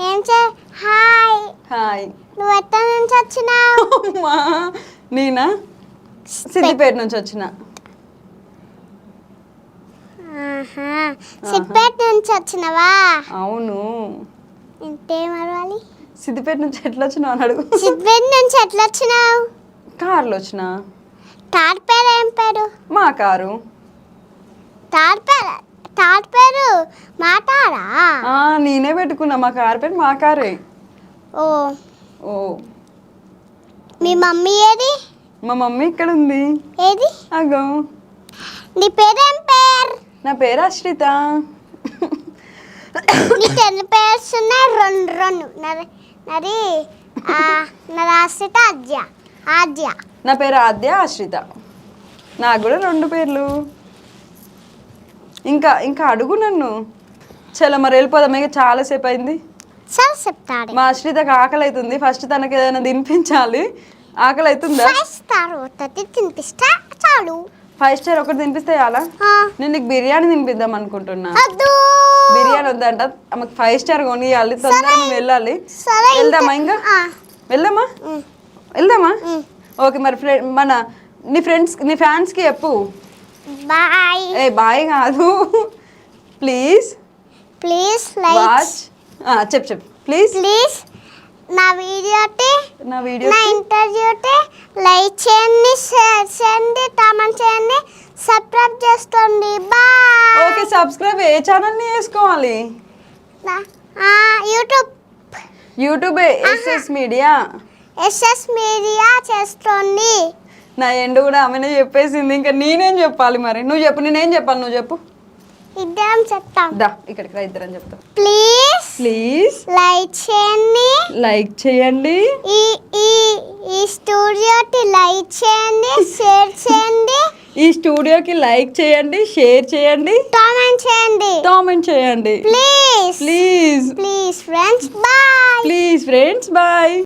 Hi hi. నువ్వు ఎక్కడి నుంచి వచ్చినావు? అమ్మా నేనా సిద్దిపేట నుంచి వచ్చిన. సిద్దిపేట నుంచి వచ్చినవా? అవును. ఇంకేం అడగాలి? సిద్దిపేట నుంచి ఎట్లా వచ్చినావు అని అడుగు. సిద్దిపేట నుంచి ఎట్లా వచ్చినావు? కార్లో వచ్చిన. తాడు పేరు ఏం పేరు? మా కారు. తాడు పేరు మాటారా? నేనే పెట్టుకున్నా. మా కారు పేరు మా కారే. ఓ ఓ మీ మమ్మీ ఏది? మా మమ్మీ ఇక్కడ ఉంది. ఏది? అగో. నీ పేరు ఏం పేరు? నా పేరు అశ్రిత. నీకు ఎన్ని పేర్స్ ఉన్నాయి? రెండు. నది నరాశ్రిత ఆద్య. నా పేరు ఆద్య, అశ్రిత. నాకు కూడా 2 పేర్లు. ఇంకా ఇంకా అడుగు నన్ను. చలో మరి వెళ్ళిపోదాం. ఇక చాలాసేపు అయింది. సరే చెప్తాడు. మా అశ్రితకు ఆకలి అవుతుంది. ఫస్ట్ తనకి ఏదైనా తినిపించాలి. ఆకలి అవుతుందా? 5 స్టార్ అవుతుంది తినిపిస్తా చాలు. 5 స్టార్ ఒకటి తినిపిస్తే చాలా. నేను నీకు బిర్యానీ తినిపిద్దాం అనుకుంటున్నా. బిర్యానీ వద్దంట. ఆమెకు 5 స్టార్ కొనియాలి. తొందరగా మేము వెళ్ళాలి. వెళ్దామా? ఇంకా వెళ్దామా? వెళ్దామా? ఓకే మరి నీ ఫ్యాన్స్కి చెప్పు బాయ్. బాయ్ కాదు, ప్లీజ్ లైక్. చెప్పు ప్లీజ్ నా వీడియో నా ఇంటర్వ్యూ లైక్ చేయండి, షేర్ చేయండి, కామెంట్ చేయండి, సబ్స్క్రైబ్ చేసుకోండి. బాయ్. ఓకే సబ్స్క్రైబ్ ఏ ఛానల్ని చేసుకోవాలి? యూట్యూబ్ ఎస్ఎస్ మీడియా చేసుకోండి. నా ఎండు కూడా ఆమెనే చెప్పేసింది. ఇంకా నేనేం చెప్పాలి మరి? నువ్వు చెప్పు. నేనేం చెప్పాలి? నువ్వు చెప్పు. ఇద్దరం చెప్తాం. దా ఇక్కడికి రా, ఇద్దరం చెప్తాం. ప్లీజ్ లైక్ చేయండి. ఈ స్టూడియోకి లైక్ చేయండి, షేర్ చేయండి. ఈ స్టూడియోకి లైక్ చేయండి, షేర్ చేయండి, కామెంట్ చేయండి. Please friends bye. Please friends bye.